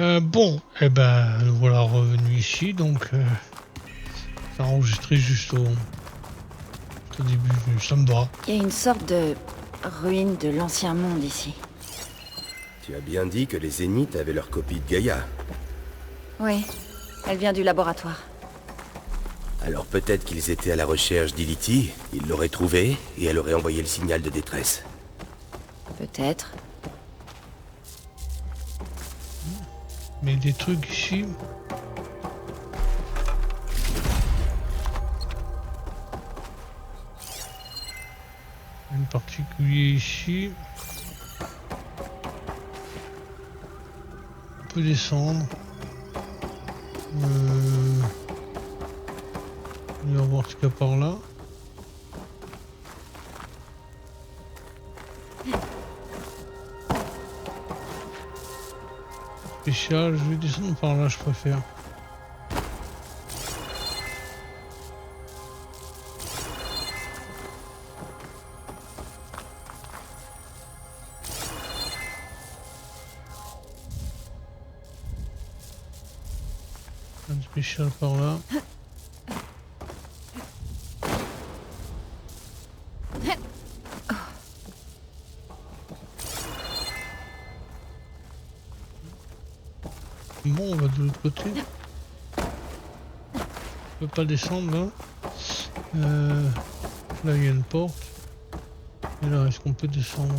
Bon, eh ben, nous voilà revenus ici, donc ça a enregistré juste au début, ça me va. Il y a une sorte de ruine de l'ancien monde ici. Tu as bien dit que les Zéniths avaient leur copie de Gaïa. Oui, elle vient du laboratoire. Alors peut-être qu'ils étaient à la recherche d'Iliti, ils l'auraient trouvée, et elle aurait envoyé le signal de détresse. Peut-être. Mais des trucs ici. En particulier ici. On peut descendre. On va voir ce qu'il y a par là. Spécial, je vais descendre par là, je préfère. Un spécial par là. Bon, on va de l'autre côté. On peut pas descendre là. Là il y a une porte. Et là, est-ce qu'on peut descendre?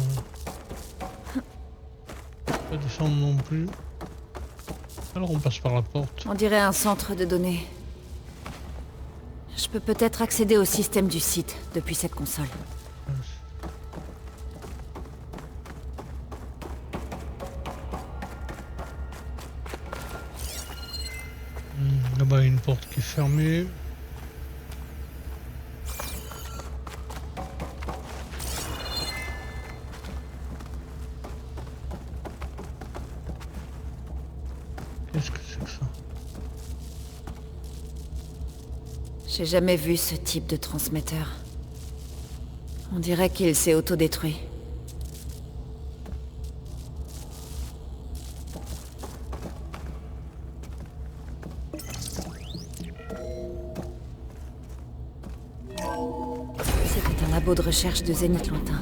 Pas descendre non plus. Alors on passe par la porte. On dirait un centre de données. Je peux peut-être accéder au système du site depuis cette console. Là-bas il y a une porte qui est fermée. Qu'est-ce que c'est que ça? J'ai jamais vu ce type de transmetteur. On dirait qu'il s'est autodétruit. C'était un labo de recherche de Zénith lointain.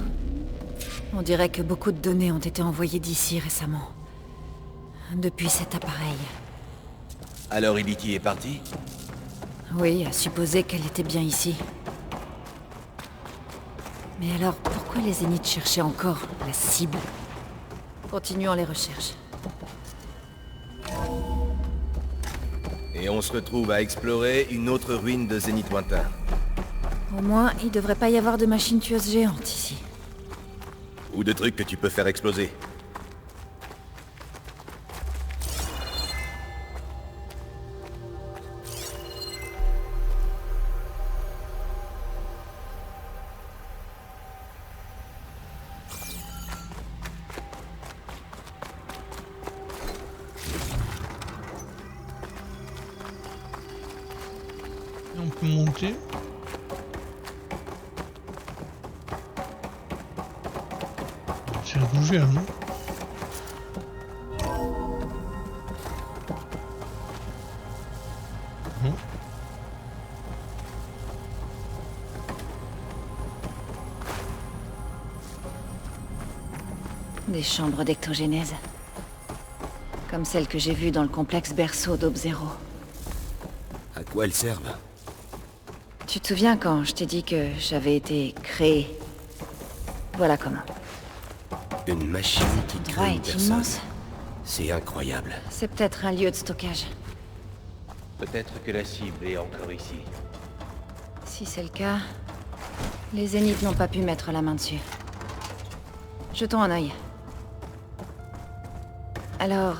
On dirait que beaucoup de données ont été envoyées d'ici récemment. Depuis cet appareil. Alors Iliti est parti? Oui, à supposer qu'elle était bien ici. Mais alors, pourquoi les Zéniths cherchaient encore la cible? Continuons les recherches. Et on se retrouve à explorer une autre ruine de Zénith lointain. Au moins, il devrait pas y avoir de machines tueuses géantes ici. Ou de trucs que tu peux faire exploser. Et on peut monter. C'est bougé là, non? Non. Des chambres d'ectogénèse. Comme celles que j'ai vues dans le complexe berceau d'Aube-Zéro. À quoi elles servent? Tu te souviens quand je t'ai dit que j'avais été créé? Voilà comment. Une machine qui Le crée endroit une est personne. immense. C'est incroyable. C'est peut-être un lieu de stockage. Peut-être que la cible est encore ici. Si c'est le cas, les Zéniths n'ont pas pu mettre la main dessus. Jetons un œil. Alors,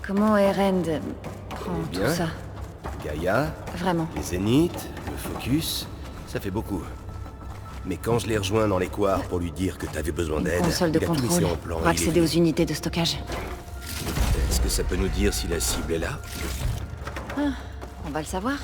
comment Erend prend Eh tout bien. ça? Gaïa, Vraiment. les Zéniths, le Focus, ça fait beaucoup. Mais quand je l'ai rejoint dans les couloirs pour lui dire que t'avais besoin Une d'aide, console de il a tout contrôle laissé en plan. pour et il est accéder aux venu. unités de stockage. Est-ce que ça peut nous dire si la cible est là? On va le savoir.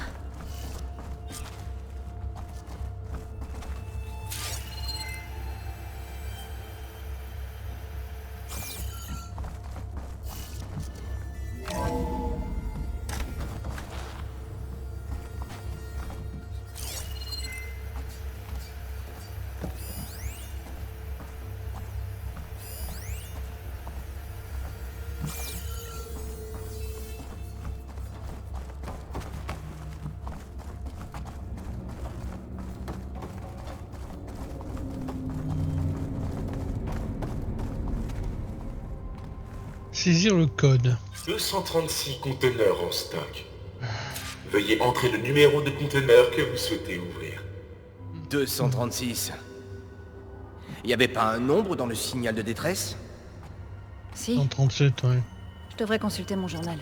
Saisir le code. 236 conteneurs en stock. Veuillez entrer le numéro de conteneur que vous souhaitez ouvrir. 236. Y avait pas un nombre dans le signal de détresse? Si, 137, ouais. je devrais consulter mon journal.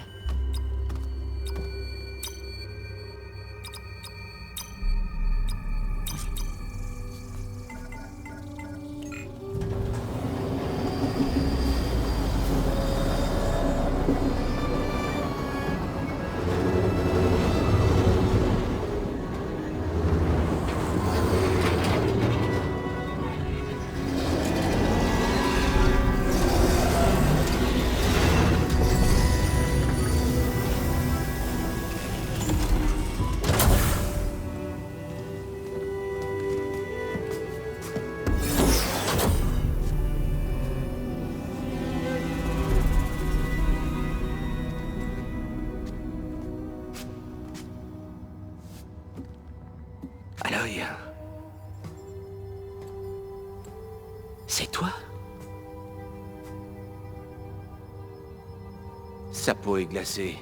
Aloy. C'est toi? Sa peau est glacée.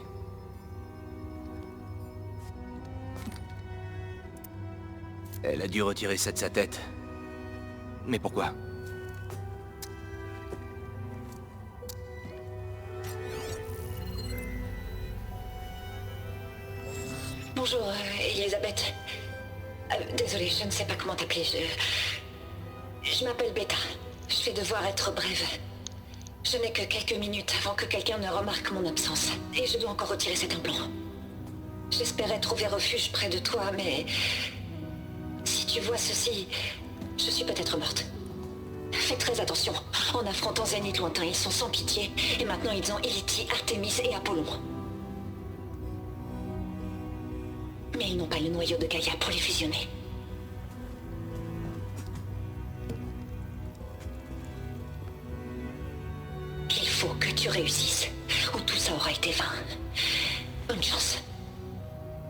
Elle a dû retirer ça de sa tête. Mais pourquoi? Bonjour, Elisabeth. Désolée, je ne sais pas comment t'appeler. Je m'appelle Beta. Je vais devoir être brève. Je n'ai que quelques minutes avant que quelqu'un ne remarque mon absence. Et je dois encore retirer cet implant. J'espérais trouver refuge près de toi, mais... Si tu vois ceci, je suis peut-être morte. Fais très attention. En affrontant Zénith lointain, ils sont sans pitié. Et maintenant, ils ont Iliti, Artemis et Apollon. Mais ils n'ont pas le noyau de Gaïa pour les fusionner. Il faut que tu réussisses, ou tout ça aura été vain. Bonne chance.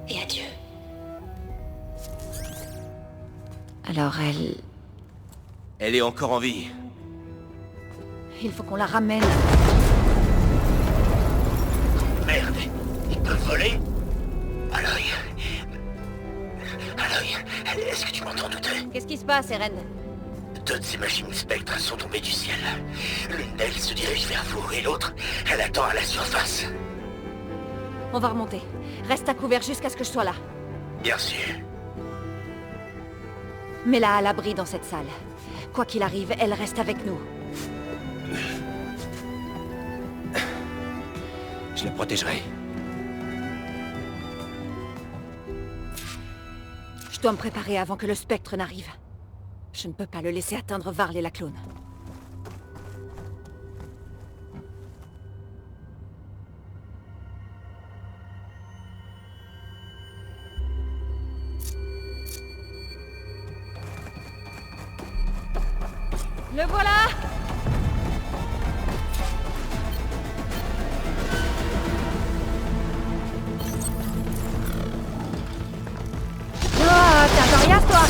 Et adieu. Alors Elle est encore en vie. il faut qu'on la ramène. Merde, ils peuvent voler? Aloy. Aloy, est-ce que tu m'entends douter? Qu'est-ce qui se passe, Eren? Deux de ces machines spectres sont tombées du ciel. L'une d'elles se dirige vers vous et l'autre, elle attend à la surface. On va remonter. Reste à couvert jusqu'à ce que je sois là. Bien sûr. Mets-la à l'abri dans cette salle. Quoi qu'il arrive, elle reste avec nous. Je la protégerai. Je dois me préparer avant que le spectre n'arrive. Je ne peux pas le laisser atteindre Varl et la clone. Le voilà! Oh, t'as rien, toi!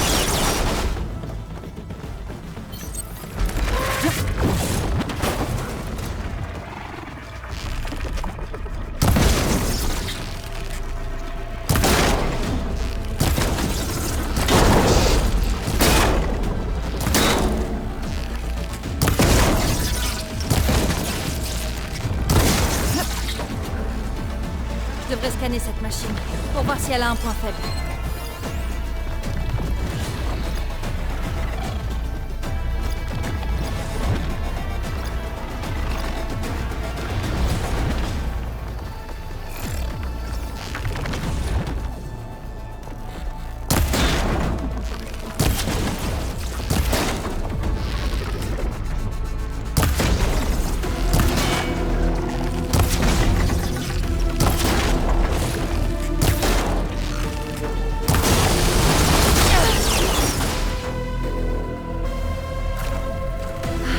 Je devrais scanner cette machine pour voir si elle a un point faible.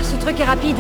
Ce truc est rapide.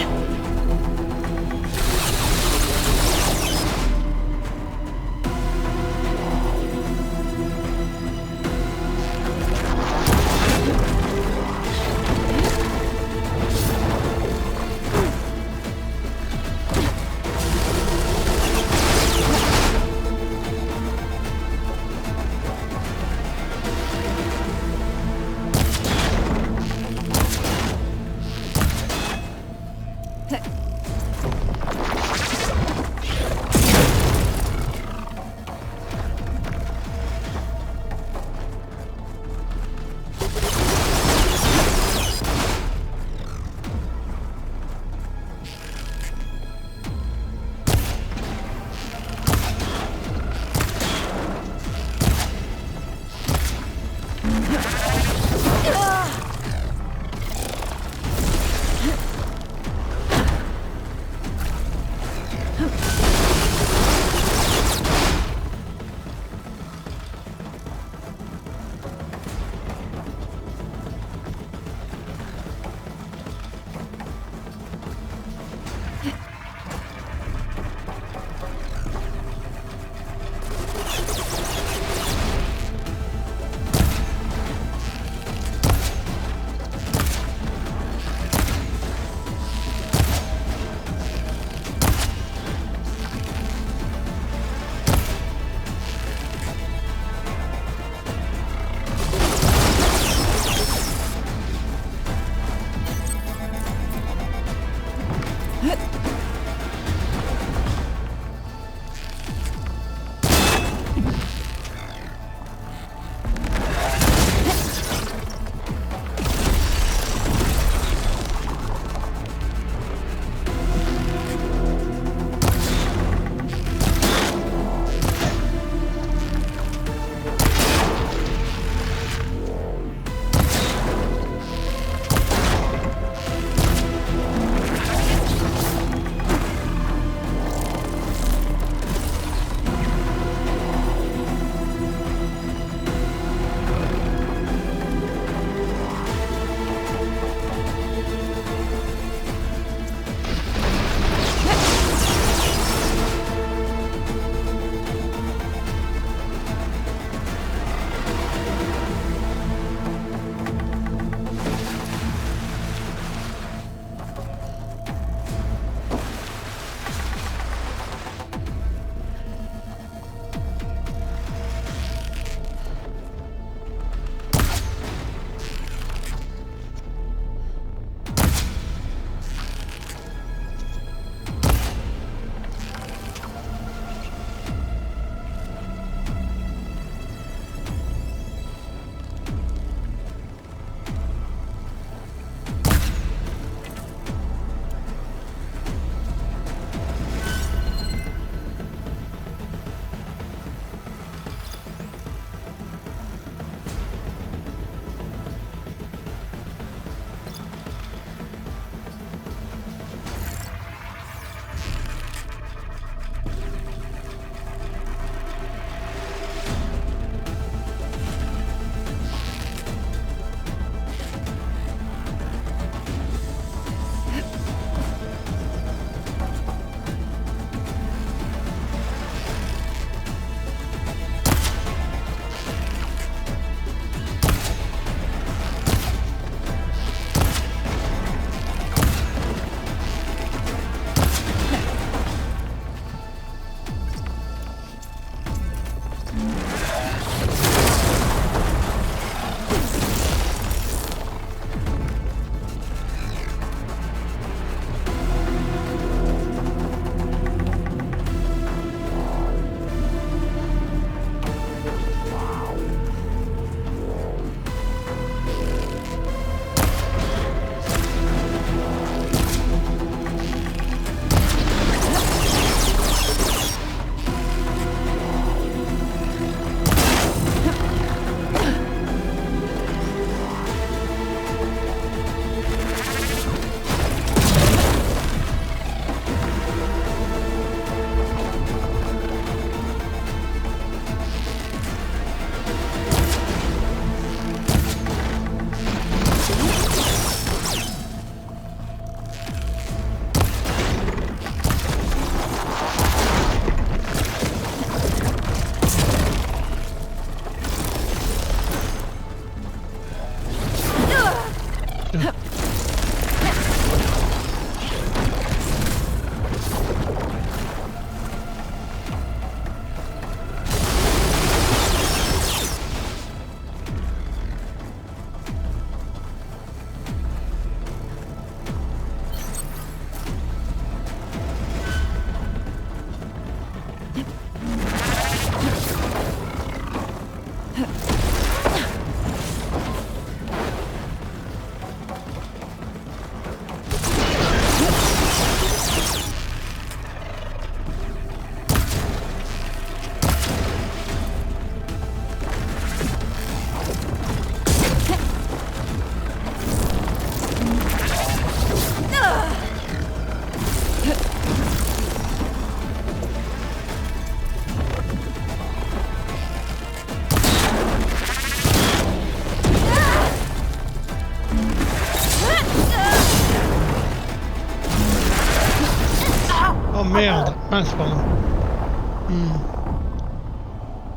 Oh merde. Mince, pardon.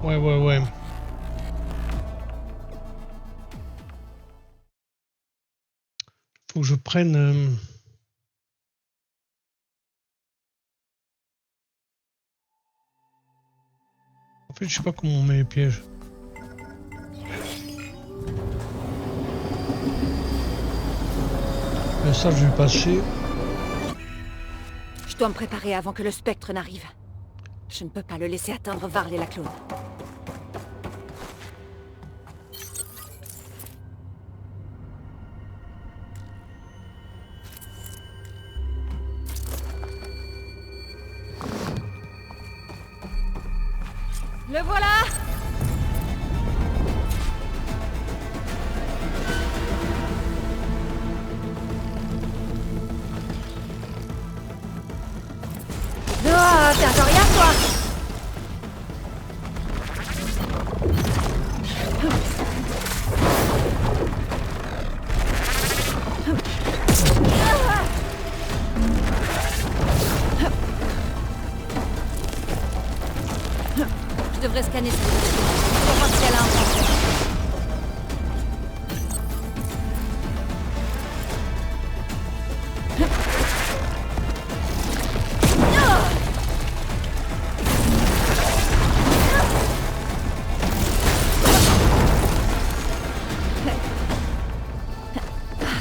Ouais. Faut que je prenne... En fait, je sais pas comment on met les pièges. Mais ça, je vais passer. Je dois me préparer avant que le spectre n'arrive. Je ne peux pas le laisser atteindre Varl et la clone. Le voilà! Ah, t'as rien, toi! Je devrais scanner cette position pour voir si elle a un problème.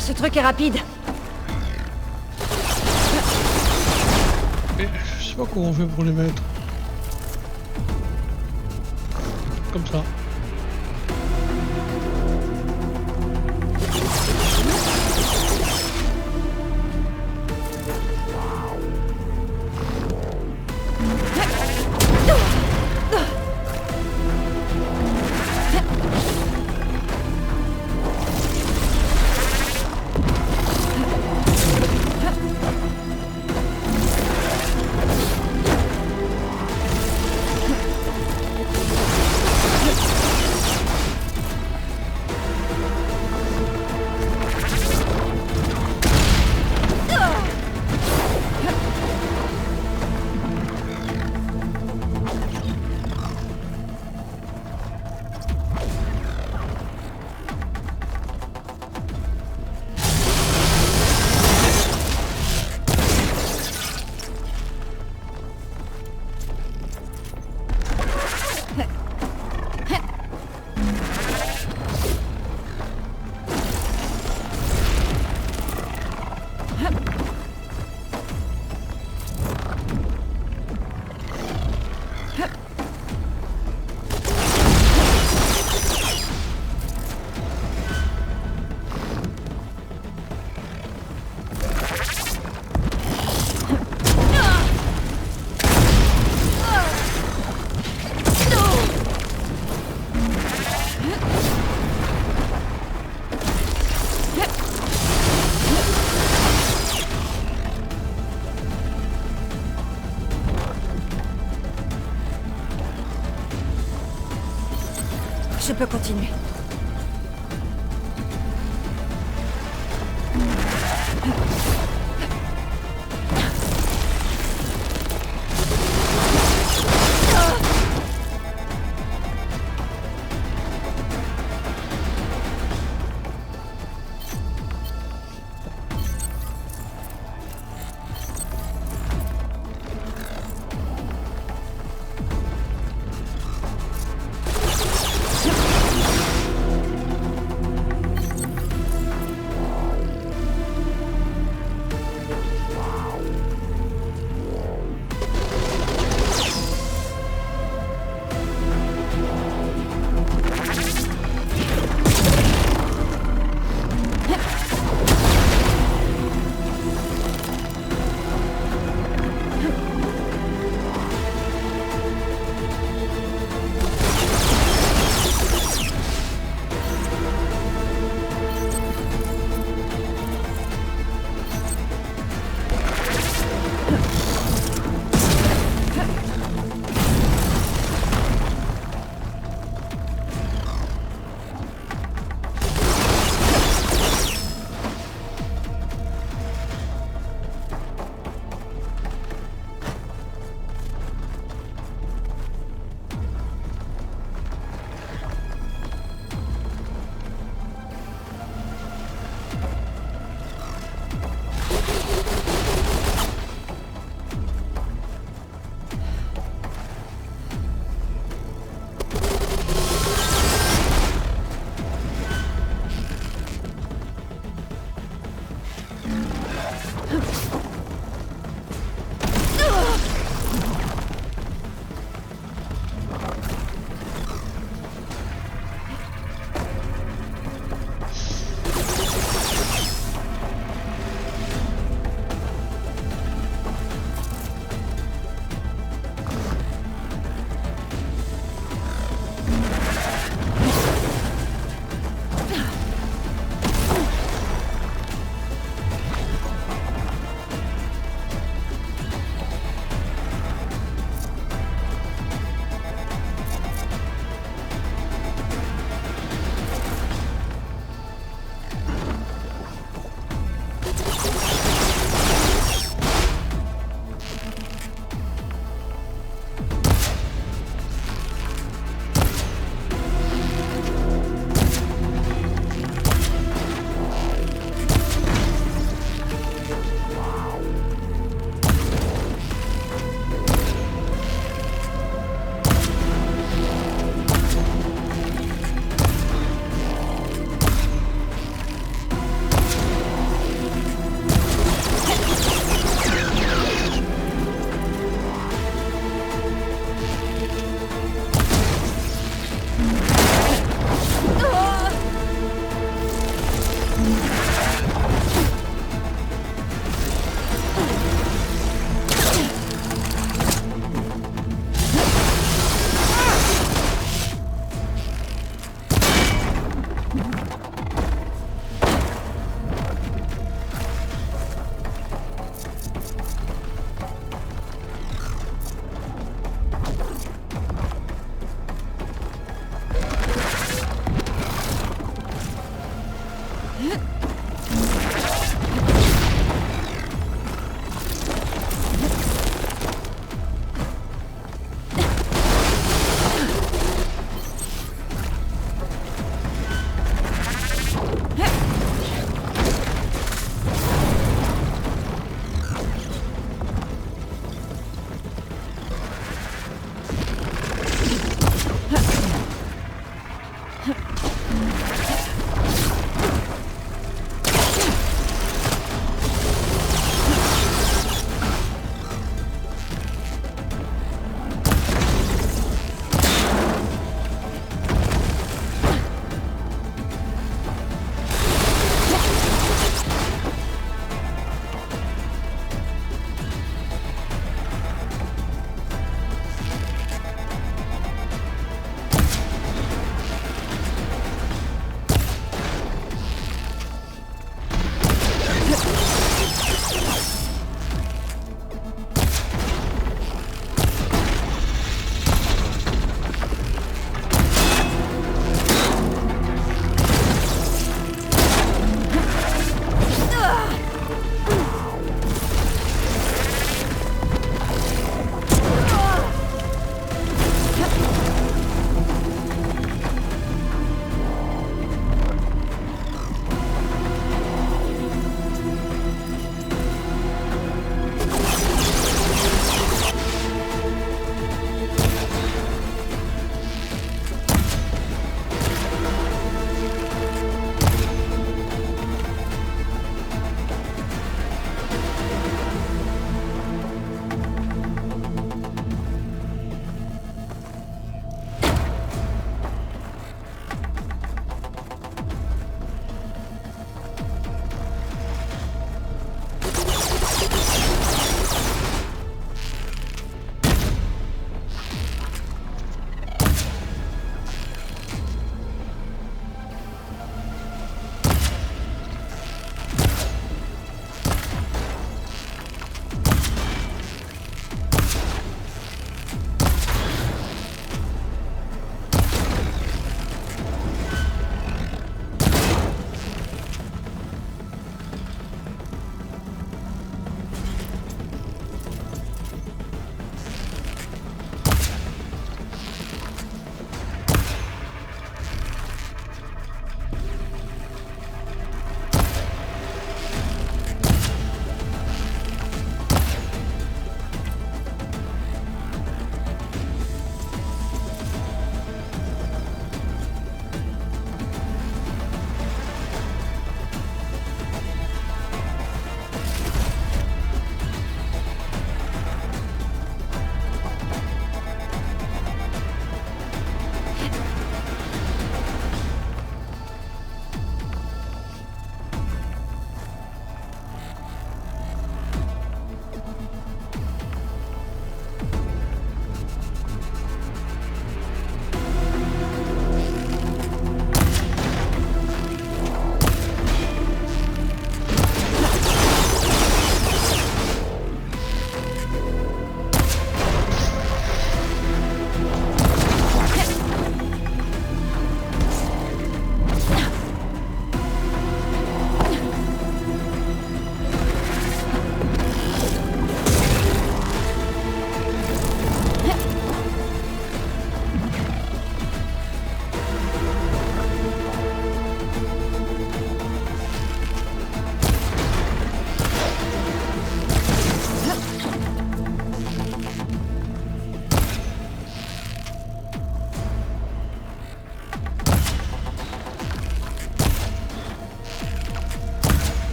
Ce truc est rapide. Et je sais pas comment on fait pour les mettre. Comme ça. Je peux continuer.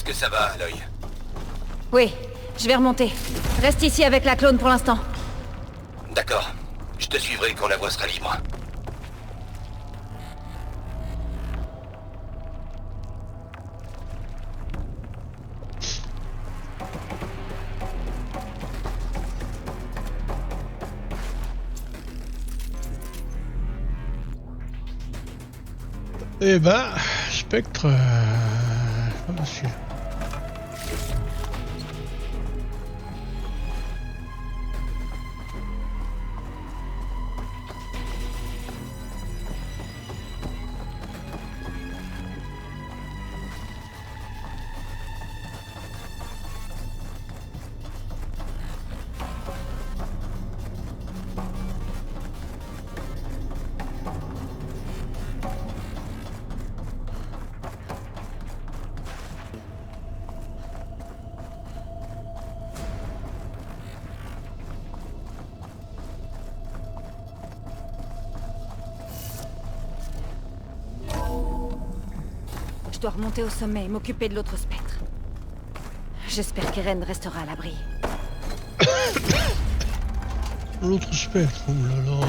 que ça va, Aloy? Oui, je vais remonter. Reste ici avec la clone pour l'instant. D'accord. Je te suivrai quand la voie sera libre. Eh ben, Spectre... pas celui-là. Je dois remonter au sommet et m'occuper de l'autre spectre. J'espère qu'Eren restera à l'abri. L'autre Spectre, oh là là.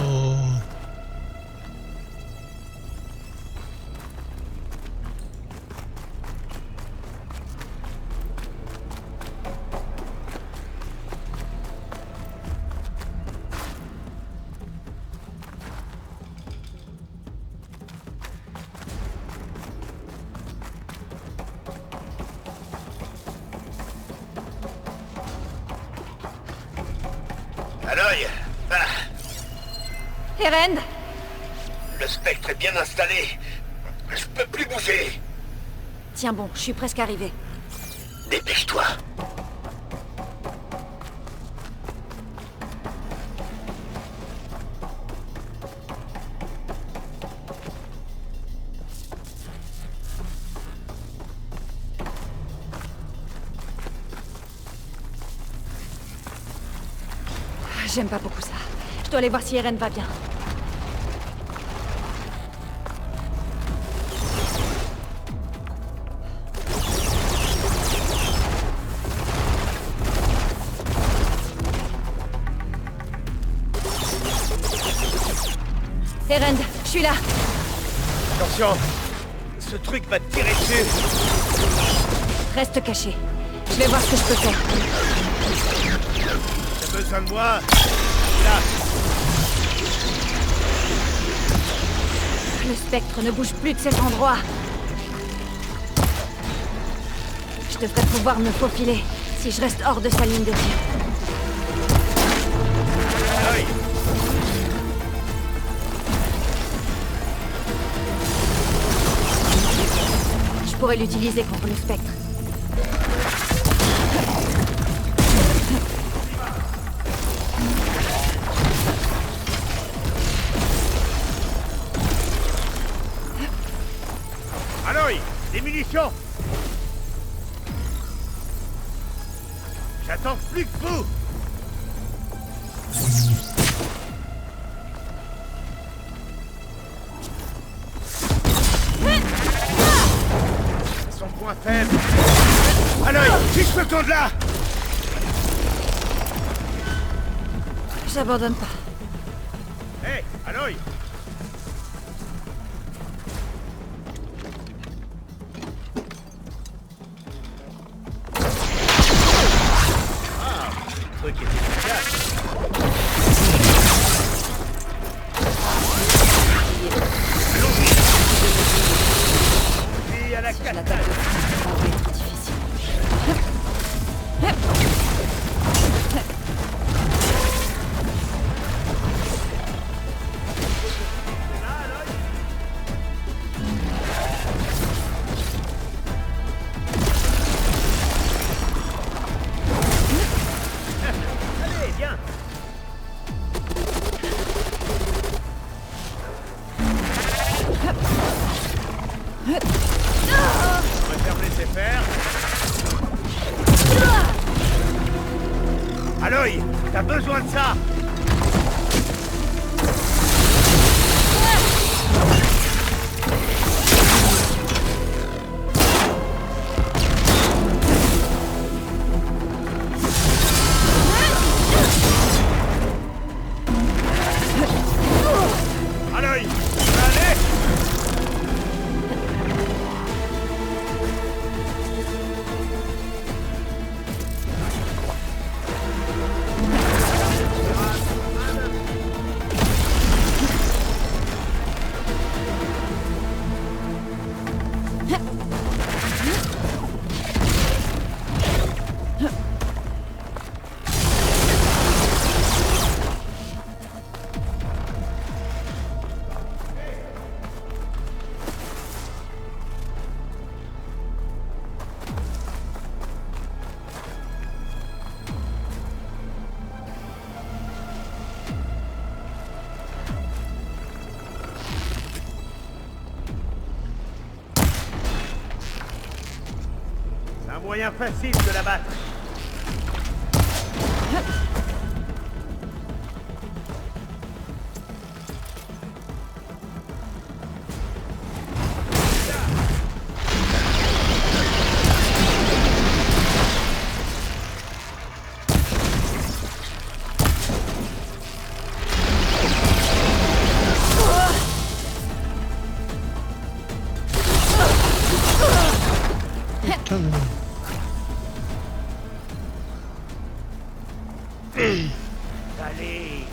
Aloy! Ah, Eren! le spectre est bien installé. Je peux plus bouger. Tiens bon, je suis presque arrivée. Dépêche-toi. J'aime pas beaucoup ça. Je dois aller voir si Eren va bien. Eren, je suis là. Attention! Ce truc va te tirer dessus. Reste caché. Je vais voir ce que je peux faire. T'as besoin de moi? Là! Le spectre ne bouge plus de cet endroit. Je devrais pouvoir me faufiler si je reste hors de sa ligne de tir. Aloy! Je pourrais l'utiliser contre le spectre. Aloy! Des munitions! J'attends plus que vous! Son point faible! Aloy! Si je peux de là! J'abandonne pas. Hé! Aloy! Truc est efficace. Allons-y à la L'attaque cascade. va être difficile. Allez, viens. On va faire laisser faire. Aloy, t'as besoin de ça. Un moyen facile de la battre. Putain, mais... Allez.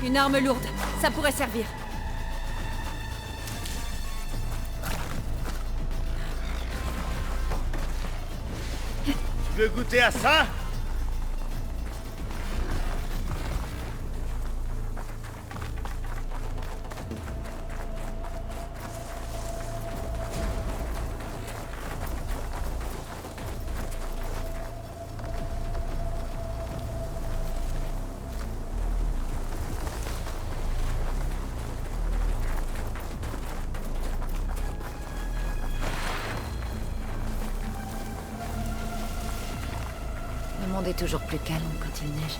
Une arme lourde, ça pourrait servir. Tu veux goûter à ça? Le monde est toujours plus calme quand il neige.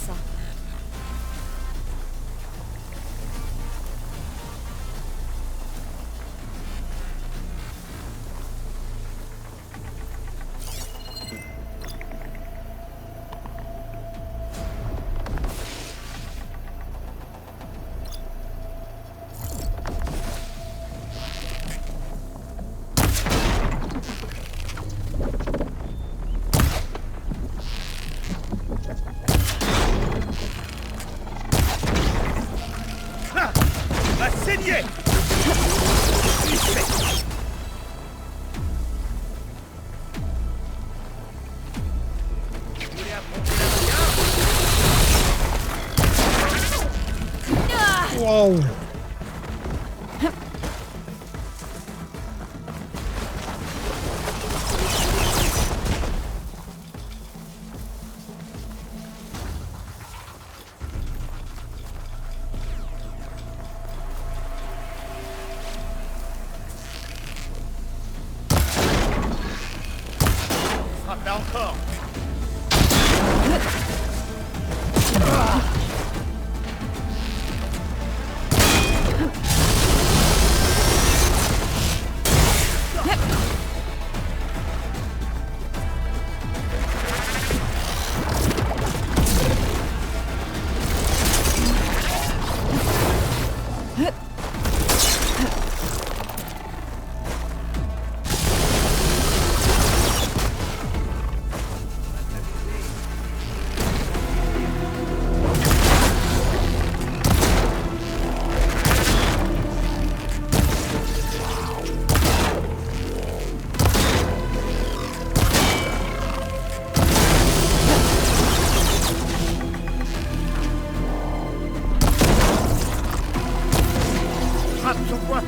Ça. Va saigner. Tu voulais affronter la bagarre? Waouh! Frappe là encore.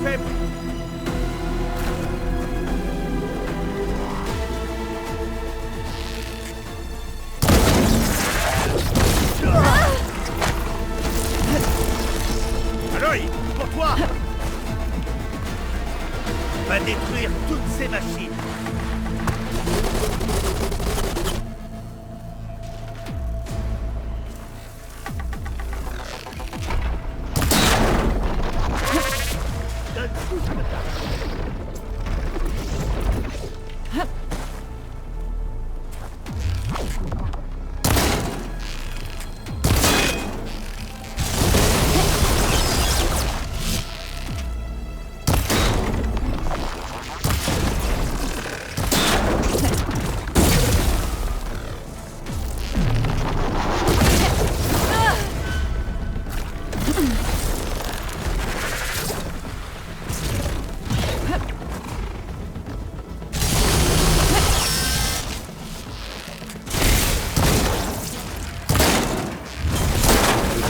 faible. Aloy, pour toi. Va détruire toutes ces machines. Donne tout ce que t'as.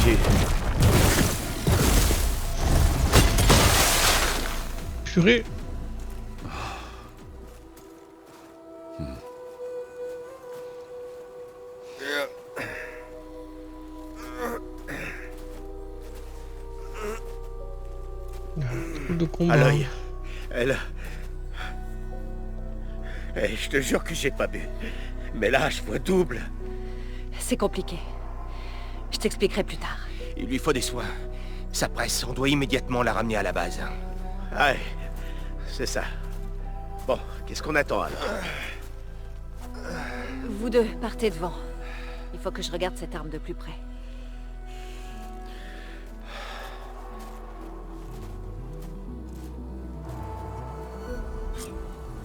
Ok. Purée. Trop de combat. Aloy, elle... Eh, je te jure que j'ai pas bu. Mais là, je vois double. C'est compliqué. Je t'expliquerai plus tard. Il lui faut des soins. Sa presse, on doit immédiatement la ramener à la base. Ouais, c'est ça. Bon, qu'est-ce qu'on attend alors? Vous deux, partez devant. Il faut que je regarde cette arme de plus près.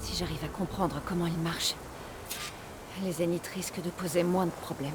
Si j'arrive à comprendre comment il marche, les zéniths risquent de poser moins de problèmes.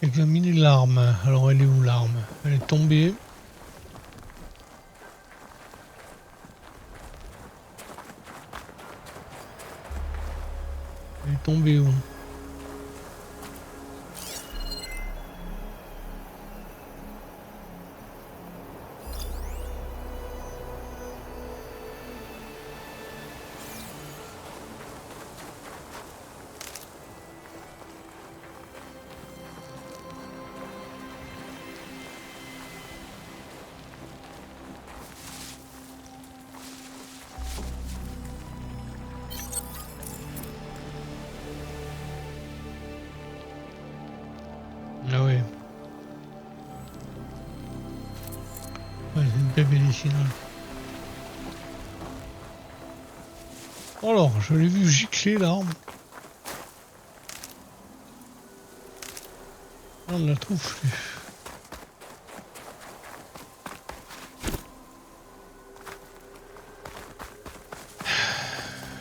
Examiner l'arme. Alors elle est où l'arme? Elle est tombée. Elle est tombée où? Ah ouais. Ouais, c'est une belle médicinale. Alors, je l'ai vu gicler l'arme. On ne la trouve plus.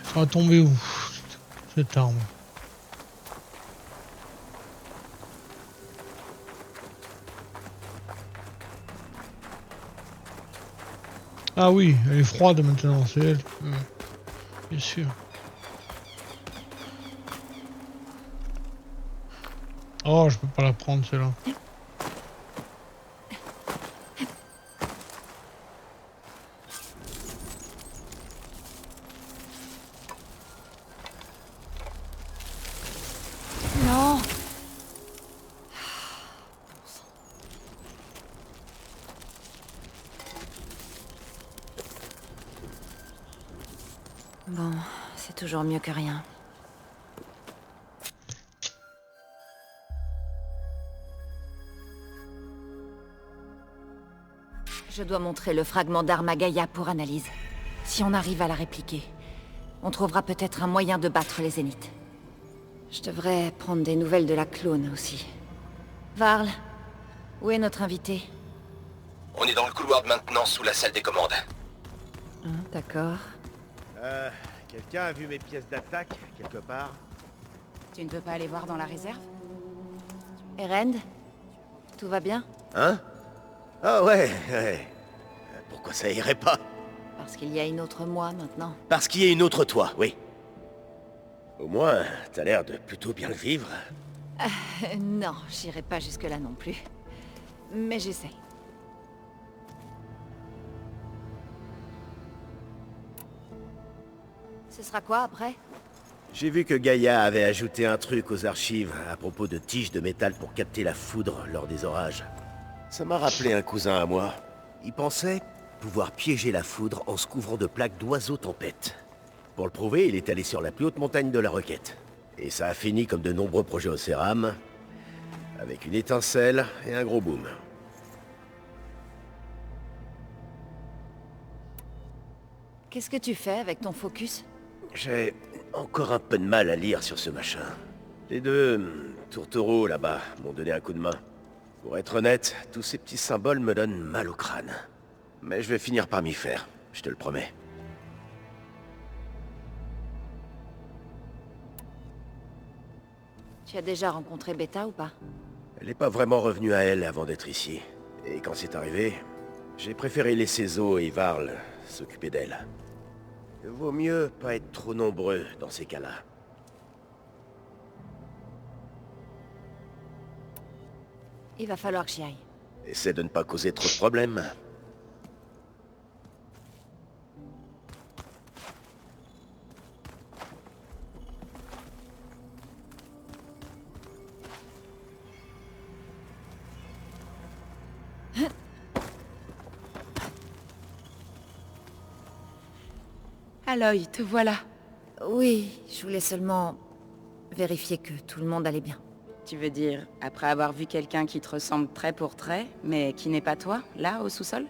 Ça va tomber où, cette arme? Ah oui, elle est froide maintenant, c'est elle. Bien sûr. Oh, je peux pas la prendre celle-là. Non! Bon, c'est toujours mieux que rien. Je dois montrer le fragment d'arme à Gaïa pour analyse. Si on arrive à la répliquer, on trouvera peut-être un moyen de battre les Zéniths. Je devrais prendre des nouvelles de la clone aussi. Varl, où est notre invité? On est dans le couloir de maintenance sous la salle des commandes. D'accord. Quelqu'un a vu mes pièces d'attaque, quelque part? Tu ne veux pas aller voir dans la réserve? Erend? Tout va bien? Hein? Ah ouais. Pourquoi ça irait pas? Parce qu'il y a une autre moi maintenant. Parce qu'il y a une autre toi, oui. Au moins, t'as l'air de plutôt bien le vivre. Non, j'irai pas jusque-là non plus. Mais j'essaie. Ce sera quoi après? J'ai vu que Gaïa avait ajouté un truc aux archives à propos de tiges de métal pour capter la foudre lors des orages. Ça m'a rappelé un cousin à moi. Il pensait pouvoir piéger la foudre en se couvrant de plaques d'oiseaux tempêtes. Pour le prouver, il est allé sur la plus haute montagne de la Requête. Et ça a fini comme de nombreux projets au Céram, avec une étincelle et un gros boom. Qu'est-ce que tu fais avec ton focus? J'ai encore un peu de mal à lire sur ce machin. Les deux tourtereaux là-bas m'ont donné un coup de main. Pour être honnête, tous ces petits symboles me donnent mal au crâne. Mais je vais finir par m'y faire, je te le promets. Tu as déjà rencontré Beta ou pas? Elle n'est pas vraiment revenue à elle avant d'être ici. Et quand c'est arrivé, j'ai préféré laisser Zo et Varl s'occuper d'elle. Vaut mieux pas être trop nombreux dans ces cas-là. Il va falloir que j'y aille. Essaie de ne pas causer trop de problèmes. Aloy, te voilà. Oui, je voulais seulement vérifier que tout le monde allait bien. Tu veux dire, après avoir vu quelqu'un qui te ressemble trait pour trait, mais qui n'est pas toi, là, au sous-sol?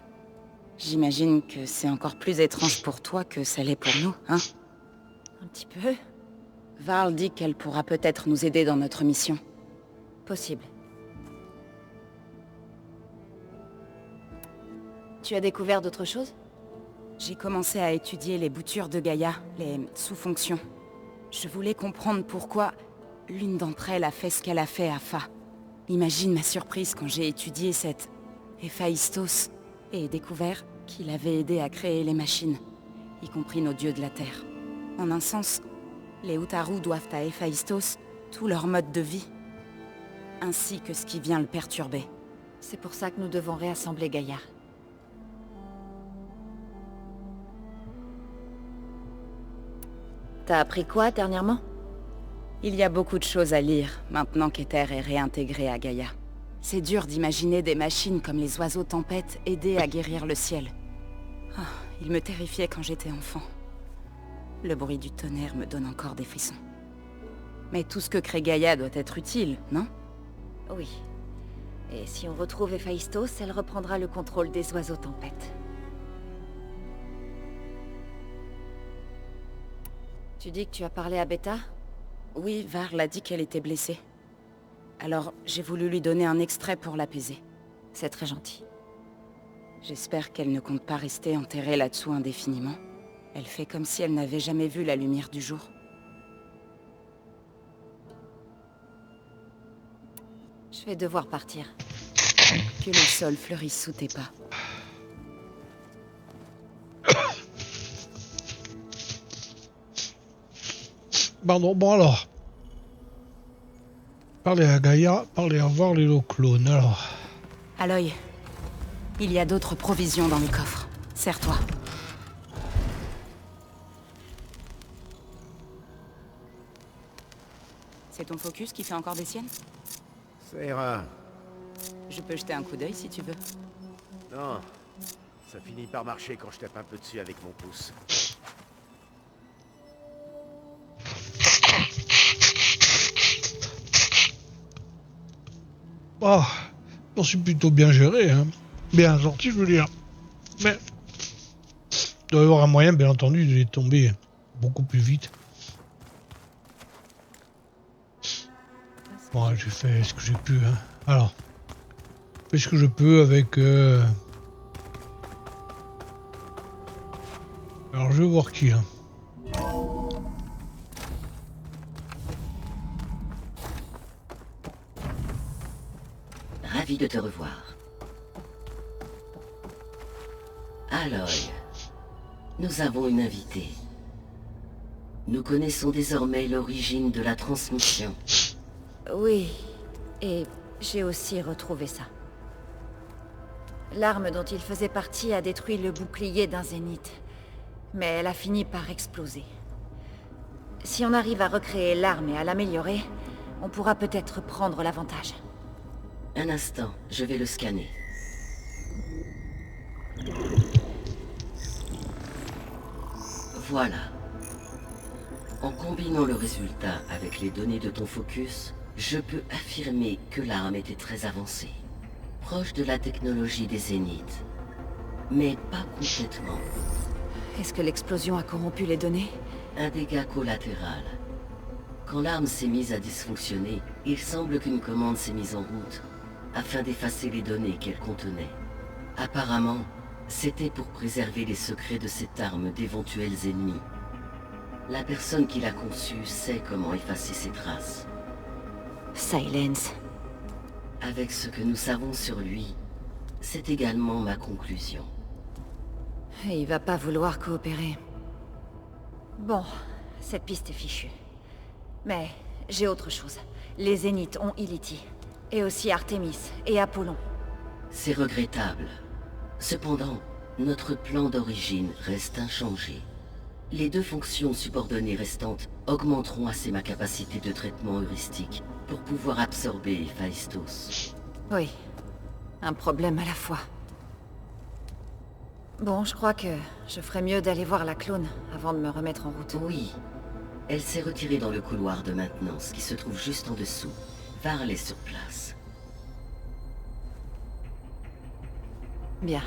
J'imagine que c'est encore plus étrange pour toi que ça l'est pour nous, hein? Un petit peu. Varl dit qu'elle pourra peut-être nous aider dans notre mission. Possible. Tu as découvert d'autres choses? J'ai commencé à étudier les boutures de Gaïa, les sous-fonctions. Je voulais comprendre pourquoi l'une d'entre elles a fait ce qu'elle a fait à Fa. Imagine ma surprise quand j'ai étudié cette Héphaïstos et découvert qu'il avait aidé à créer les machines, y compris nos dieux de la Terre. En un sens, les Utaru doivent à Héphaïstos tout leur mode de vie, ainsi que ce qui vient le perturber. C'est pour ça que nous devons réassembler Gaïa. T'as appris quoi dernièrement? Il y a beaucoup de choses à lire, maintenant qu'Ether est réintégré à Gaïa. C'est dur d'imaginer des machines comme les oiseaux tempêtes aider à guérir le ciel. Ah, il me terrifiait quand j'étais enfant. Le bruit du tonnerre me donne encore des frissons. Mais tout ce que crée Gaïa doit être utile, non? Oui. Et si on retrouve Héphaïstos, elle reprendra le contrôle des oiseaux tempêtes. Tu dis que tu as parlé à Beta? Oui, Varl a dit qu'elle était blessée. Alors, j'ai voulu lui donner un extrait pour l'apaiser. C'est très gentil. J'espère qu'elle ne compte pas rester enterrée là-dessous indéfiniment. Elle fait comme si elle n'avait jamais vu la lumière du jour. Je vais devoir partir. Que le sol fleurisse sous tes pas. Pardon, bon alors. Parlez à Gaïa, parlez à voir les clones, alors. Aloy, il y a d'autres provisions dans les coffres. Serre-toi. C'est ton focus qui fait encore des siennes? Ça ira. Je peux jeter un coup d'œil si tu veux. Non, ça finit par marcher quand je tape un peu dessus avec mon pouce. Ah, on s'est plutôt bien géré, hein. Bien sorti, je veux dire. Mais il doit y avoir un moyen, bien entendu, de les tomber beaucoup plus vite. Bon, j'ai fait ce que j'ai pu. Hein. Alors, je fais ce que je peux avec... Alors, je vais voir qui, là. Ravi de te revoir. Aloy, nous avons une invitée. Nous connaissons désormais l'origine de la transmission. Oui, et j'ai aussi retrouvé ça. L'arme dont il faisait partie a détruit le bouclier d'un zénith, mais elle a fini par exploser. Si on arrive à recréer l'arme et à l'améliorer, on pourra peut-être prendre l'avantage. Un instant, je vais le scanner. Voilà. En combinant le résultat avec les données de ton focus, je peux affirmer que l'arme était très avancée. Proche de la technologie des zéniths. Mais pas complètement. Est-ce que l'explosion a corrompu les données? Un dégât collatéral. Quand l'arme s'est mise à dysfonctionner, il semble qu'une commande s'est mise en route, afin d'effacer les données qu'elle contenait. Apparemment, c'était pour préserver les secrets de cette arme d'éventuels ennemis. La personne qui l'a conçue sait comment effacer ses traces. Silence. Avec ce que nous savons sur lui, c'est également ma conclusion. Il va pas vouloir coopérer. Bon, cette piste est fichue. Mais j'ai autre chose. Les Zéniths ont Iliti. Et aussi Artemis et Apollon. C'est regrettable. Cependant, notre plan d'origine reste inchangé. Les deux fonctions subordonnées restantes augmenteront assez ma capacité de traitement heuristique pour pouvoir absorber Héphaïstos. Oui, un problème à la fois. Bon, je crois que je ferais mieux d'aller voir la clone avant de me remettre en route. Oui. Elle s'est retirée dans le couloir de maintenance qui se trouve juste en dessous. Varl est sur place. Bien.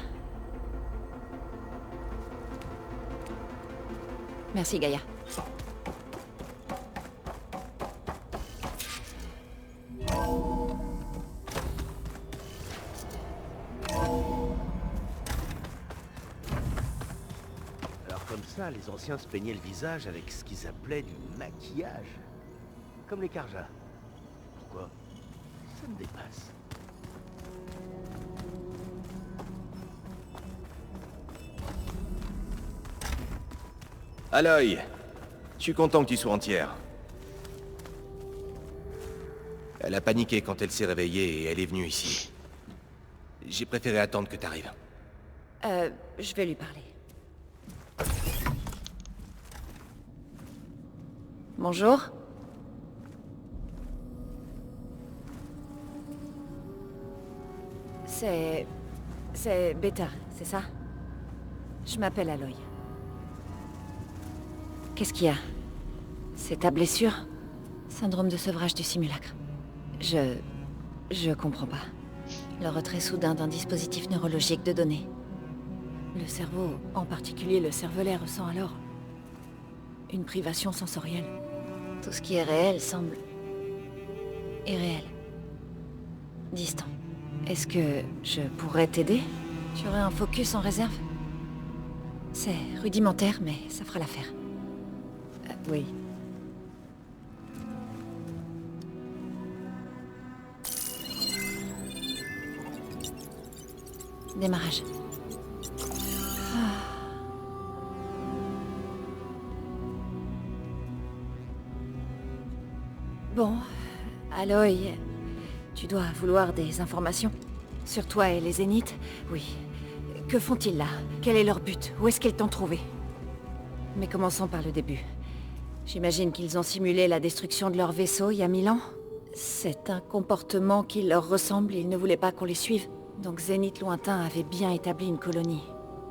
Merci, Gaïa. Alors comme ça, les anciens se peignaient le visage avec ce qu'ils appelaient du maquillage. Comme les Karja. Pourquoi? Ça me dépasse. Aloy, je suis content que tu sois entière. Elle a paniqué quand elle s'est réveillée et elle est venue ici. J'ai préféré attendre que t'arrives. Je vais lui parler. Bonjour. C'est Beta, c'est ça? Je m'appelle Aloy. Qu'est-ce qu'il y a? C'est ta blessure? Syndrome de sevrage du simulacre. Je comprends pas. Le retrait soudain d'un dispositif neurologique de données. Le cerveau, en particulier le cervelet, ressent alors une privation sensorielle. Tout ce qui est réel semble irréel. Distant. Est-ce que je pourrais t'aider? Tu aurais un focus en réserve? C'est rudimentaire, mais ça fera l'affaire. Oui. Démarrage. Bon, Aloy, tu dois vouloir des informations. Sur toi et les Zéniths, oui. Que font-ils là? Quel est leur but? Où est-ce qu'ils t'ont trouvé? Mais commençons par le début. J'imagine qu'ils ont simulé la destruction de leur vaisseau il y a 1000 ans? C'est un comportement qui leur ressemble, ils ne voulaient pas qu'on les suive. Donc Zénith lointain avait bien établi une colonie.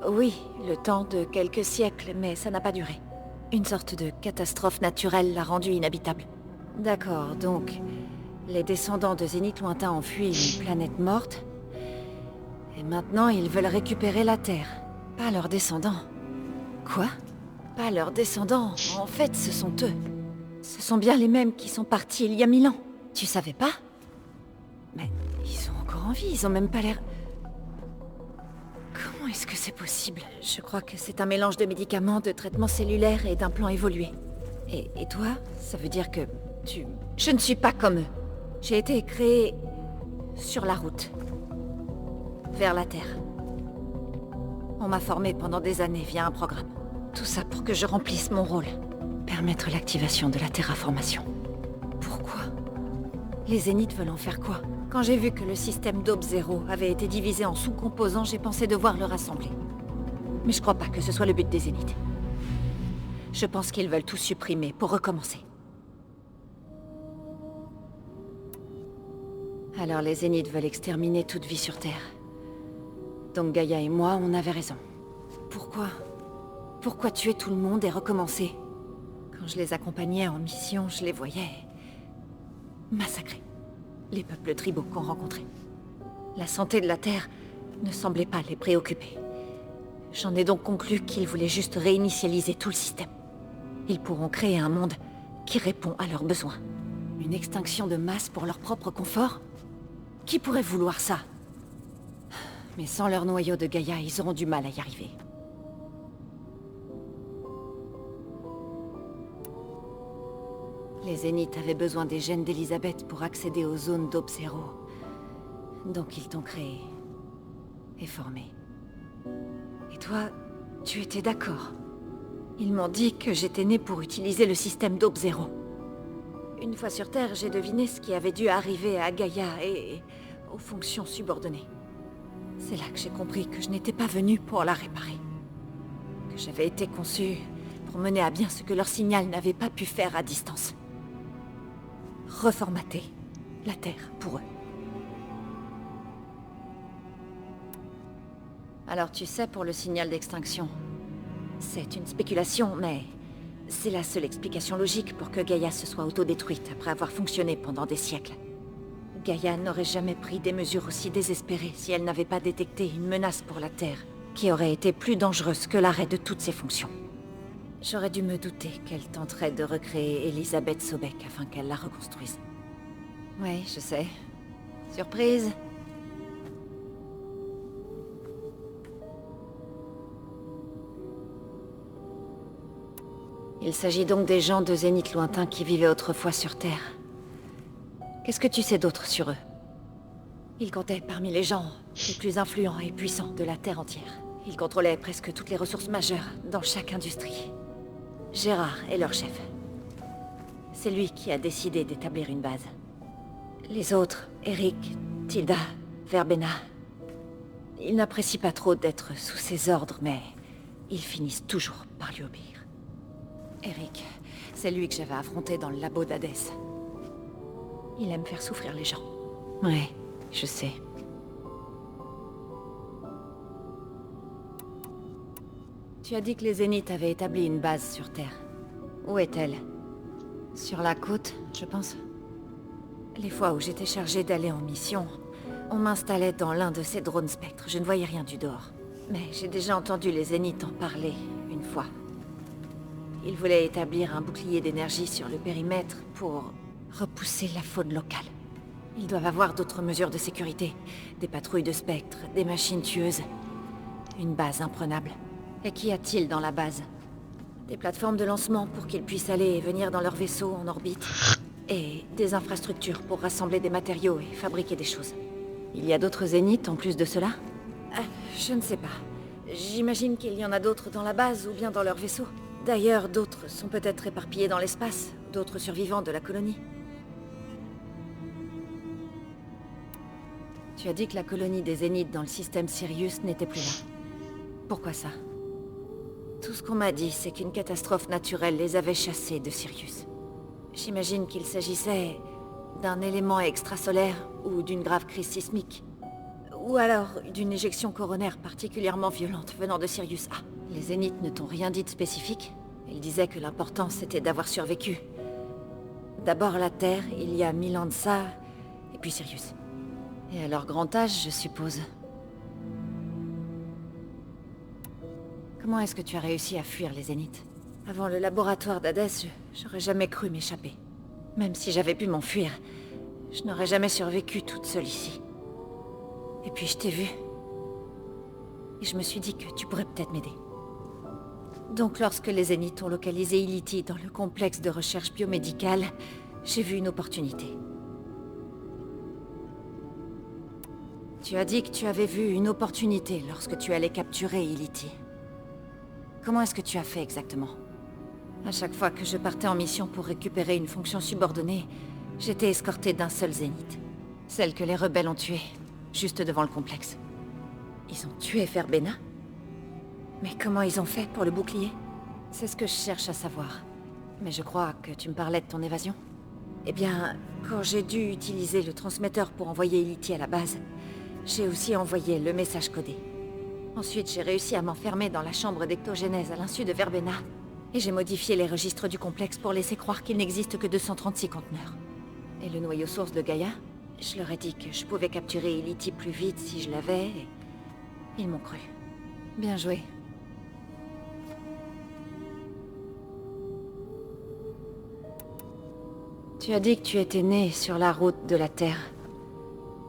Oui, le temps de quelques siècles, mais ça n'a pas duré. Une sorte de catastrophe naturelle l'a rendue inhabitable. D'accord, donc... les descendants de Zénith lointain ont fui une planète morte. Et maintenant, ils veulent récupérer la Terre. Pas leurs descendants. Quoi? Pas leurs descendants. En fait, ce sont eux. Ce sont bien les mêmes qui sont partis il y a 1000 ans. Tu savais pas? Mais ils sont encore en vie, ils ont même pas l'air... Comment est-ce que c'est possible? Je crois que c'est un mélange de médicaments, de traitements cellulaires et d'un plan évolué. Et toi, ça veut dire que tu... Je ne suis pas comme eux. J'ai été créé sur la route. Vers la Terre. On m'a formé pendant des années via un programme. Tout ça pour que je remplisse mon rôle. Permettre l'activation de la terraformation. Pourquoi? Les Zéniths veulent en faire quoi? Quand j'ai vu que le système d'Aube Zéro avait été divisé en sous-composants, j'ai pensé devoir le rassembler. Mais je crois pas que ce soit le but des Zéniths. Je pense qu'ils veulent tout supprimer pour recommencer. Alors les Zéniths veulent exterminer toute vie sur Terre. Donc Gaïa et moi, on avait raison. Pourquoi? Pourquoi tuer tout le monde et recommencer? Quand je les accompagnais en mission, je les voyais... massacrés. Les peuples tribaux qu'on rencontrait. La santé de la Terre ne semblait pas les préoccuper. J'en ai donc conclu qu'ils voulaient juste réinitialiser tout le système. Ils pourront créer un monde qui répond à leurs besoins. Une extinction de masse pour leur propre confort? Qui pourrait vouloir ça? Mais sans leur noyau de Gaïa, ils auront du mal à y arriver. Les Zéniths avaient besoin des gènes d'Elisabeth pour accéder aux zones d'Aube Zéro. Donc ils t'ont créé. Et formé. Et toi, tu étais d'accord. Ils m'ont dit que j'étais née pour utiliser le système d'Aube Zéro. Une fois sur Terre, j'ai deviné ce qui avait dû arriver à Gaïa et aux fonctions subordonnées. C'est là que j'ai compris que je n'étais pas venue pour la réparer. Que j'avais été conçue pour mener à bien ce que leur signal n'avait pas pu faire à distance. Reformater la Terre pour eux. Alors tu sais, pour le signal d'extinction, c'est une spéculation, mais c'est la seule explication logique pour que Gaïa se soit autodétruite après avoir fonctionné pendant des siècles. Gaïa n'aurait jamais pris des mesures aussi désespérées si elle n'avait pas détecté une menace pour la Terre, qui aurait été plus dangereuse que l'arrêt de toutes ses fonctions. J'aurais dû me douter qu'elle tenterait de recréer Elisabeth Sobek afin qu'elle la reconstruise. Oui, je sais. Surprise? Il s'agit donc des gens de Zénith lointains qui vivaient autrefois sur Terre. Qu'est-ce que tu sais d'autre sur eux? Ils comptaient parmi les gens les plus influents et puissants de la Terre entière. Ils contrôlaient presque toutes les ressources majeures dans chaque industrie. Gérard est leur chef. C'est lui qui a décidé d'établir une base. Les autres, Eric, Tilda, Verbena, ils n'apprécient pas trop d'être sous ses ordres, mais ils finissent toujours par lui obéir. Eric, c'est lui que j'avais affronté dans le labo d'Hadès. Il aime faire souffrir les gens. Ouais, je sais. Tu as dit que les Zéniths avaient établi une base sur Terre. Où est-elle? Sur la côte, je pense. Les fois où j'étais chargée d'aller en mission, on m'installait dans l'un de ces drones spectres. Je ne voyais rien du dehors. Mais j'ai déjà entendu les Zéniths en parler une fois. Ils voulaient établir un bouclier d'énergie sur le périmètre pour repousser la faune locale. Ils doivent avoir d'autres mesures de sécurité. Des patrouilles de spectres, des machines tueuses. Une base imprenable. Et qu'y a-t-il dans la base? Des plateformes de lancement pour qu'ils puissent aller et venir dans leur vaisseau en orbite. Et des infrastructures pour rassembler des matériaux et fabriquer des choses. Il y a d'autres Zéniths en plus de cela? Je ne sais pas. J'imagine qu'il y en a d'autres dans la base ou bien dans leur vaisseau. D'ailleurs, d'autres sont peut-être éparpillés dans l'espace, d'autres survivants de la colonie. Tu as dit que la colonie des Zéniths dans le système Sirius n'était plus là. Pourquoi ça? Tout ce qu'on m'a dit, c'est qu'une catastrophe naturelle les avait chassés de Sirius. J'imagine qu'il s'agissait d'un élément extrasolaire ou d'une grave crise sismique. Ou alors d'une éjection coronaire particulièrement violente venant de Sirius A. Les Zéniths ne t'ont rien dit de spécifique? Ils disaient que l'important c'était d'avoir survécu. D'abord la Terre, il y a 1000 ans de ça, et puis Sirius. Et à leur grand âge, je suppose. Comment est-ce que tu as réussi à fuir les Zéniths? Avant le laboratoire d'Hadès, j'aurais jamais cru m'échapper. Même si j'avais pu m'enfuir, je n'aurais jamais survécu toute seule ici. Et puis je t'ai vu. Et je me suis dit que tu pourrais peut-être m'aider. Donc lorsque les Zéniths ont localisé Ility dans le complexe de recherche biomédicale, j'ai vu une opportunité. Tu as dit que tu avais vu une opportunité lorsque tu allais capturer Ility. Comment est-ce que tu as fait exactement? À chaque fois que je partais en mission pour récupérer une fonction subordonnée, j'étais escortée d'un seul Zénith. Celle que les rebelles ont tuée, juste devant le complexe. Ils ont tué Verbena? Mais comment ils ont fait pour le bouclier? C'est ce que je cherche à savoir. Mais je crois que tu me parlais de ton évasion. Eh bien, quand j'ai dû utiliser le transmetteur pour envoyer Ility à la base, j'ai aussi envoyé le message codé. Ensuite, j'ai réussi à m'enfermer dans la chambre d'ectogénèse à l'insu de Verbena, et j'ai modifié les registres du complexe pour laisser croire qu'il n'existe que 236 conteneurs. Et le noyau source de Gaïa, je leur ai dit que je pouvais capturer Ility plus vite si je l'avais, et ils m'ont cru. Bien joué. Tu as dit que tu étais né sur la route de la Terre.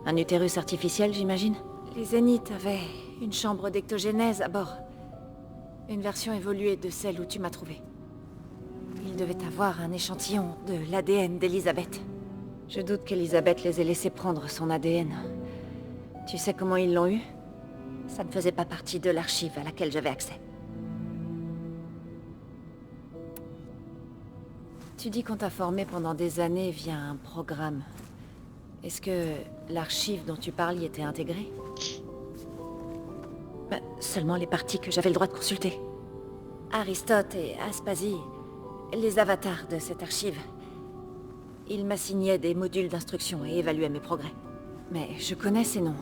Un utérus artificiel, j'imagine? Les Zéniths avaient une chambre d'ectogénèse à bord. Une version évoluée de celle où tu m'as trouvé. Ils devaient avoir un échantillon de l'ADN d'Elisabeth. Je doute qu'Elisabeth les ait laissés prendre son ADN. Tu sais comment ils l'ont eu? Ça ne faisait pas partie de l'archive à laquelle j'avais accès. Tu dis qu'on t'a formé pendant des années via un programme. Est-ce que l'archive dont tu parles y était intégrée? Seulement les parties que j'avais le droit de consulter. Aristote et Aspasie, les avatars de cette archive. Ils m'assignaient des modules d'instruction et évaluaient mes progrès. Mais je connais ces noms.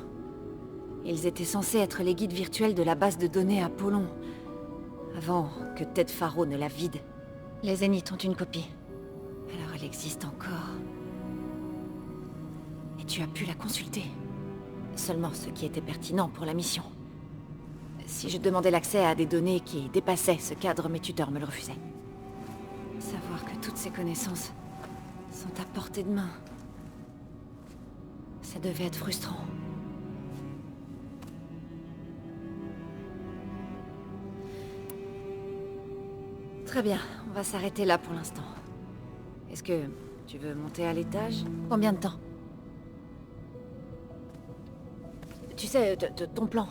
Ils étaient censés être les guides virtuels de la base de données Apollon, avant que Ted Faro ne la vide. Les Zéniths ont une copie. Alors elle existe encore. Et tu as pu la consulter. Seulement ce qui était pertinent pour la mission. Si je demandais l'accès à des données qui dépassaient ce cadre, mes tuteurs me le refusaient. Savoir que toutes ces connaissances sont à portée de main. Ça devait être frustrant. Très bien, on va s'arrêter là pour l'instant. Est-ce que tu veux monter à l'étage? Combien de temps? Tu sais, ton plan.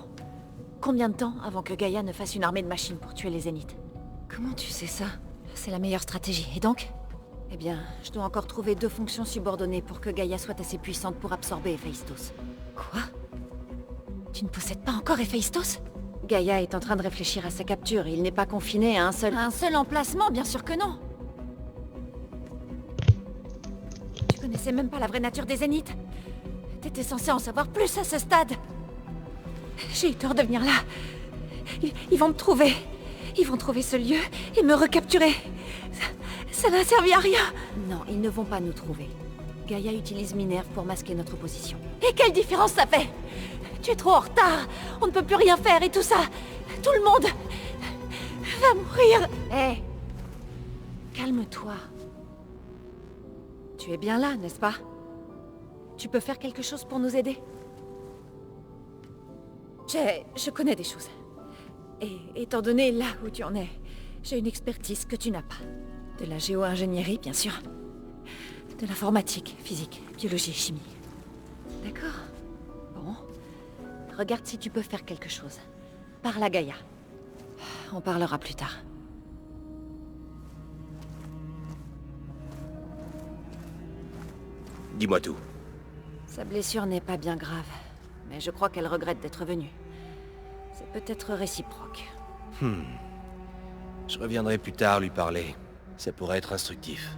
Combien de temps avant que Gaïa ne fasse une armée de machines pour tuer les Zéniths? Comment tu sais ça? C'est la meilleure stratégie. Et donc? Eh bien, je dois encore trouver 2 fonctions subordonnées pour que Gaïa soit assez puissante pour absorber Héphaïstos. Quoi? Tu ne possèdes pas encore Héphaïstos? Gaïa est en train de réfléchir à sa capture et il n'est pas confiné à un seul emplacement, bien sûr que non. Tu connaissais même pas la vraie nature des Zéniths. T'étais censé en savoir plus à ce stade. J'ai eu tort de venir là. Ils vont me trouver. Ils vont trouver ce lieu et me recapturer. Ça n'a servi à rien. Non, ils ne vont pas nous trouver. Gaïa utilise Minerve pour masquer notre position. Et quelle différence ça fait? Tu es trop en retard. On ne peut plus rien faire et tout ça. Tout le monde va mourir. Hé, calme-toi. Tu es bien là, n'est-ce pas? Tu peux faire quelque chose pour nous aider? Je connais des choses. Et étant donné là où tu en es, j'ai une expertise que tu n'as pas. De la géo-ingénierie, bien sûr. De l'informatique, physique, biologie, chimie. D'accord? Bon. Regarde si tu peux faire quelque chose. Parle à Gaïa. On parlera plus tard. Dis-moi tout. Sa blessure n'est pas bien grave, mais je crois qu'elle regrette d'être venue. C'est peut-être réciproque. Je reviendrai plus tard lui parler. Ça pourrait être instructif.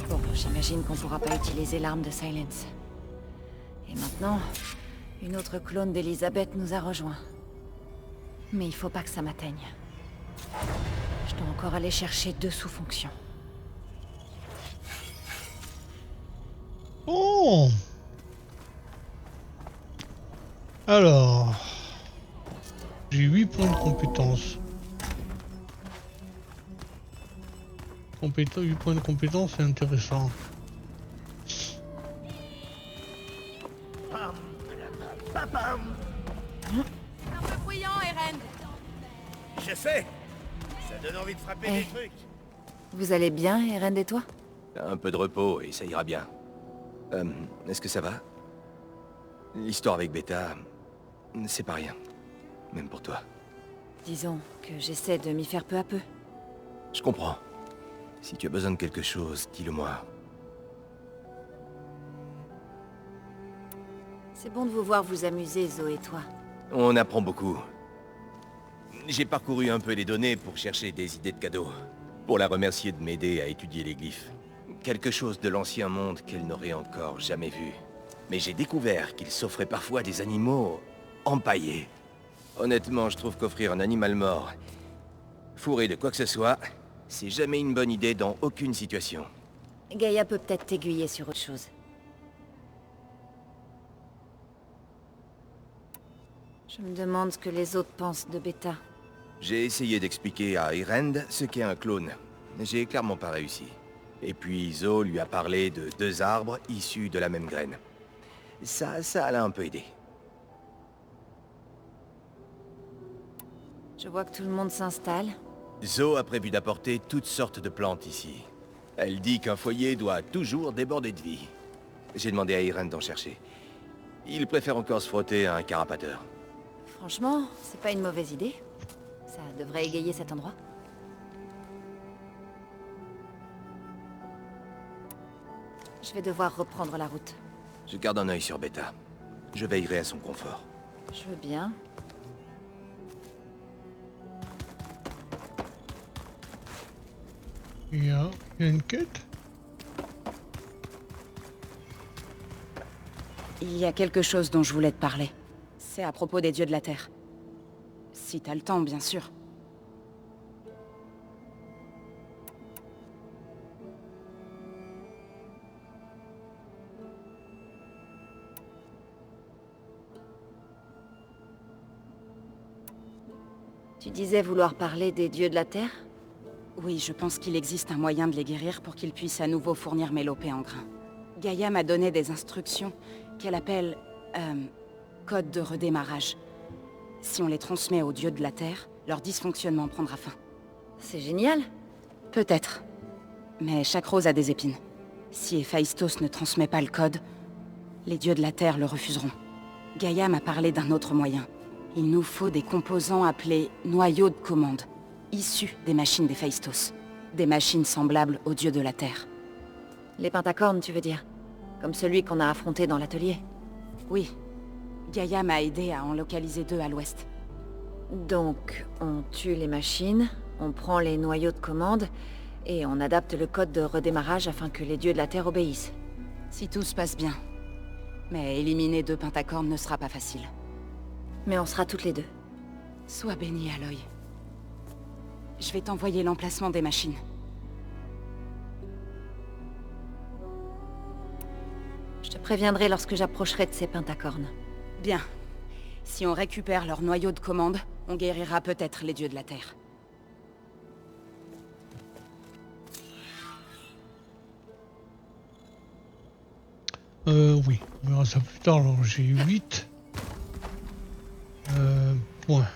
Bon, j'imagine qu'on pourra pas utiliser l'arme de Silence. Et maintenant, une autre clone d'Elisabeth nous a rejoints. Mais il faut pas que ça m'atteigne. Je dois encore aller chercher 2 sous-fonctions. Oh! Alors, j'ai 8 points de compétence. 8 points de compétence, c'est intéressant. Un peu bruyant, Eren. Je sais. Ça donne envie de frapper Eh. des trucs. Vous allez bien, Eren et toi? Un peu de repos et ça ira bien. Est-ce que ça va? L'histoire avec Beta, c'est pas rien. Même pour toi. Disons que j'essaie de m'y faire peu à peu. Je comprends. Si tu as besoin de quelque chose, dis-le-moi. C'est bon de vous voir vous amuser, Zo et toi. On apprend beaucoup. J'ai parcouru un peu les données pour chercher des idées de cadeaux. Pour la remercier de m'aider à étudier les glyphes. Quelque chose de l'ancien monde qu'elle n'aurait encore jamais vu. Mais j'ai découvert qu'il s'offrait parfois des animaux empaillés. Honnêtement, je trouve qu'offrir un animal mort, fourré de quoi que ce soit, c'est jamais une bonne idée dans aucune situation. Gaïa peut peut-être t'aiguiller sur autre chose. Je me demande ce que les autres pensent de Beta. J'ai essayé d'expliquer à Erend ce qu'est un clone. J'ai clairement pas réussi. Et puis Zo lui a parlé de 2 arbres issus de la même graine. Ça l'a un peu aidé. Je vois que tout le monde s'installe. Zo a prévu d'apporter toutes sortes de plantes ici. Elle dit qu'un foyer doit toujours déborder de vie. J'ai demandé à Erend d'en chercher. Il préfère encore se frotter à un carapateur. Franchement, c'est pas une mauvaise idée. Ça devrait égayer cet endroit. Je vais devoir reprendre la route. Je garde un œil sur Beta. Je veillerai à son confort. Je veux bien. Il y a une quête. Il y a quelque chose dont je voulais te parler. C'est à propos des dieux de la Terre. Si t'as le temps, bien sûr. Tu disais vouloir parler des dieux de la Terre? Oui, je pense qu'il existe un moyen de les guérir pour qu'ils puissent à nouveau fournir Mélopée en grains. Gaïa m'a donné des instructions qu'elle appelle... code de redémarrage. Si on les transmet aux dieux de la Terre, leur dysfonctionnement prendra fin. C'est génial. Peut-être. Mais chaque rose a des épines. Si Héphaïstos ne transmet pas le code, les dieux de la Terre le refuseront. Gaïa m'a parlé d'un autre moyen. Il nous faut des composants appelés noyaux de commande, issus des machines d'Héphaïstos. Des machines semblables aux dieux de la Terre. Les pentacornes, tu veux dire? Comme celui qu'on a affronté dans l'atelier. Oui. Gaïa m'a aidé à en localiser 2 à l'ouest. Donc, on tue les machines, on prend les noyaux de commande, et on adapte le code de redémarrage afin que les dieux de la Terre obéissent. Si tout se passe bien. Mais éliminer 2 pentacornes ne sera pas facile. Mais on sera toutes les 2. Sois béni, Aloy. Je vais t'envoyer l'emplacement des machines. Je te préviendrai lorsque j'approcherai de ces pentacornes. Bien. Si on récupère leur noyau de commande, on guérira peut-être les dieux de la Terre. Oui, on verra ça plus tard. Alors j'ai 8 points.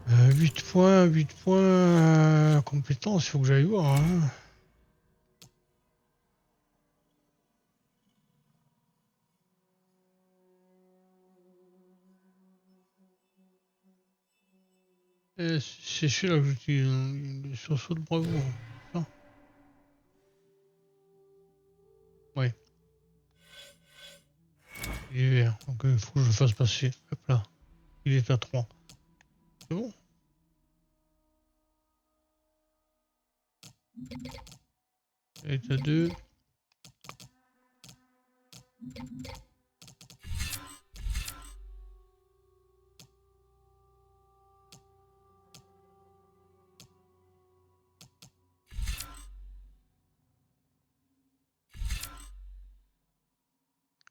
8 points, compétences, il faut que j'aille voir. Hein. C'est celui-là que j'utilise, le sursaut de bravoure. Ça. Ouais. Il est vert, donc il faut que je le fasse passer. Hop là. Il est à 3. C'est bon. Il est à 2.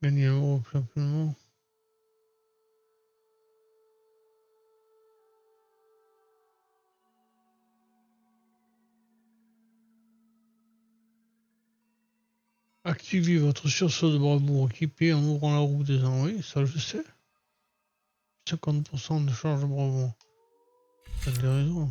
Gagner un euro plus rapidement. Activez votre sursaut de bravoure équipé en ouvrant la roue des envoyés, ça je sais. 50% de charge de bravoure. T'as des raisons.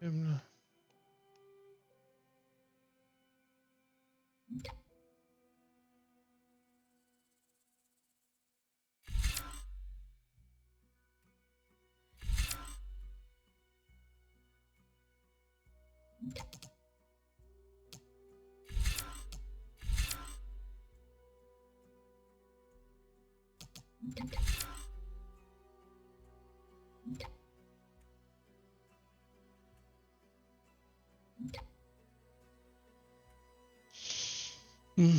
Là.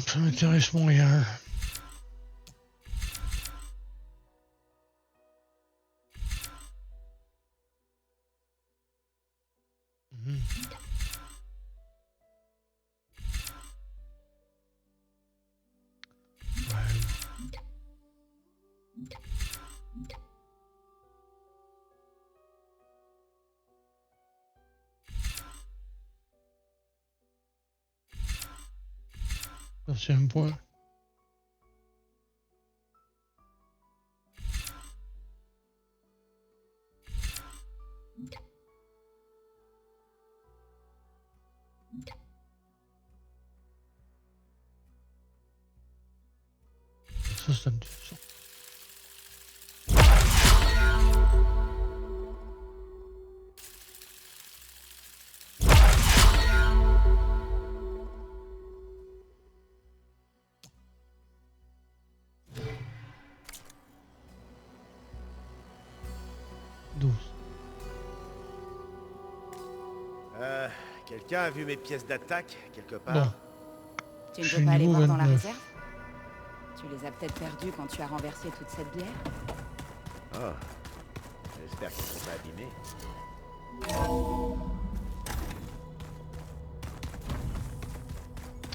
Ça m'intéresse moyen. Ça c'est un point. Ça c'est intéressant. Quelqu'un a vu mes pièces d'attaque, quelque part? Bon. Tu ne veux pas aller voir dans la réserve? Tu les as peut-être perdues quand tu as renversé toute cette bière? Oh. J'espère qu'ils ne sont pas abîmés.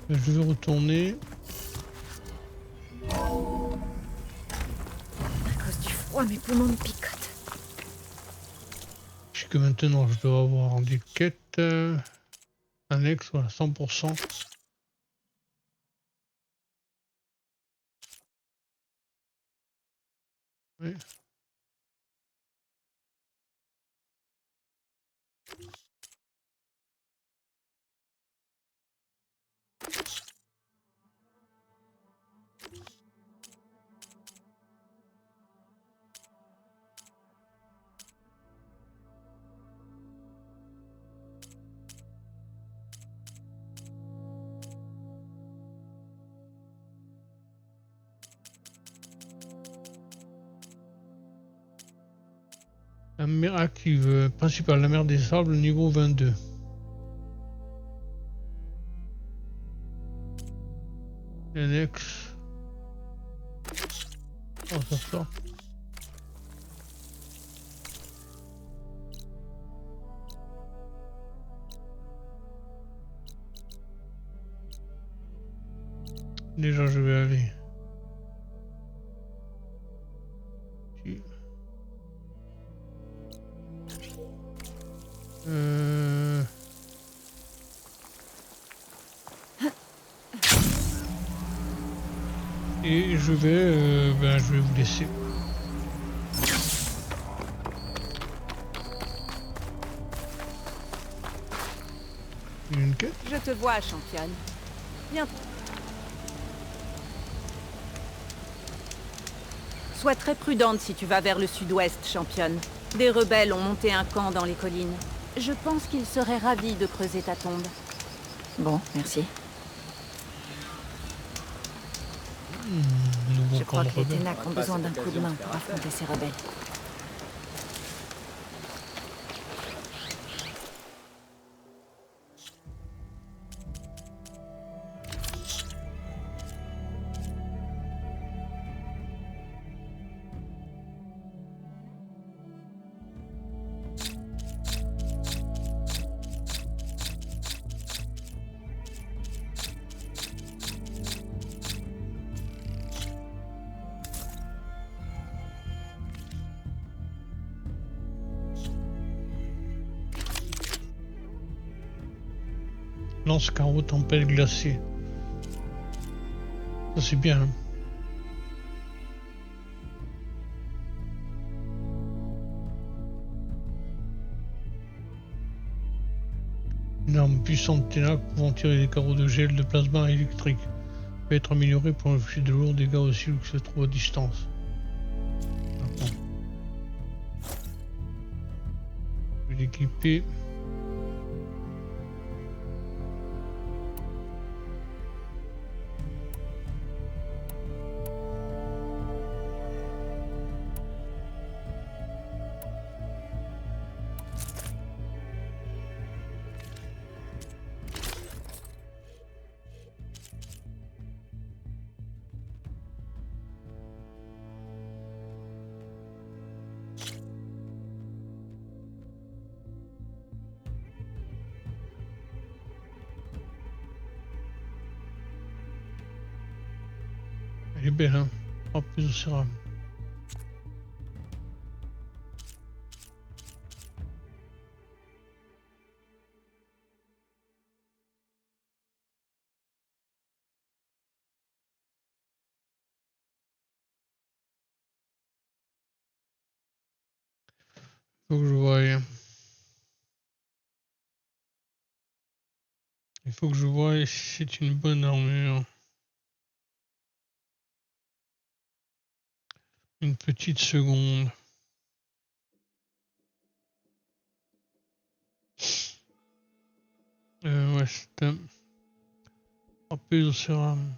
Je vais retourner. À cause du froid, mes poumons me picotent. Puisque maintenant je dois avoir des quêtes annexes, voilà, 100%. Oui. La mer active, principale, la mer des sables, niveau 22. Annexe. Oh, ça sort. Déjà, je vais aller. Et je vais vous laisser. Une quête. Je te vois, championne. Bien. Sois très prudente si tu vas vers le sud-ouest, championne. Des rebelles ont monté un camp dans les collines. Je pense qu'ils seraient ravis de creuser ta tombe. Bon, merci. Je crois que les Ténac ont besoin d'un coup de main pour affronter ces rebelles. Lance-carreau tempête glacée. Ça c'est bien. Hein. Une arme puissante Ténac pouvant tirer des carreaux de gel de plasma électrique. Peut être améliorée pour infliger de lourds dégâts aussi que se trouve à distance. D'accord. Je vais l'équiper. Elle est belle, hein. En plus de cérame. Faut que je voie. Il faut que je voie si c'est une bonne armure. Une petite seconde. Ouais, c'est un peu de cérame.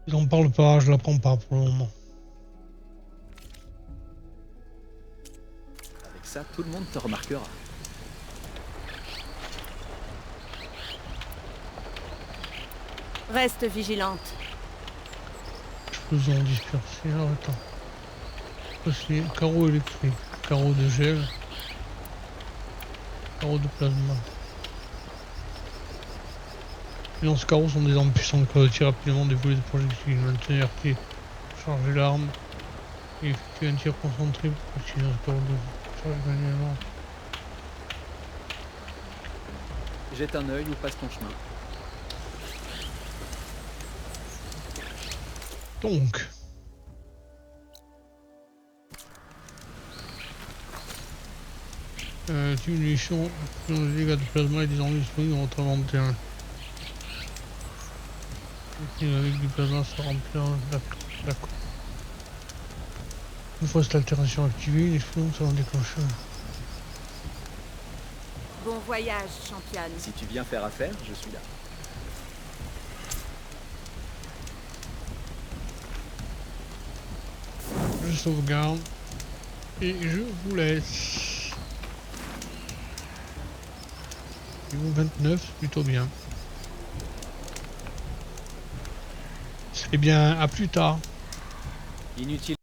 Ils en parlent pas, je la prends pas pour le moment. Avec ça, tout le monde te remarquera. Reste vigilante. Explosion dispersée. Alors attends. C'est carreau électrique, carreau de gel, carreau de plasma. Les lance-carreaux sont des armes puissantes qui retirent rapidement des volets de projectiles. Maintenir pied, charger l'arme et effectuer un tir concentré pour utiliser un carreau de charge manuellement. Jette un œil ou passe ton chemin. Donc, Diminution des dégâts de plasma est désormais disponible en 31. Avec du plasma, ça remplit d'accord. Une fois cette altération activée, l'explosion ça va déclencher. Bon voyage, championne. Si tu viens faire affaire, je suis là. Je sauvegarde et je vous laisse. Niveau 29, plutôt bien. Eh bien, à plus tard. Inutile.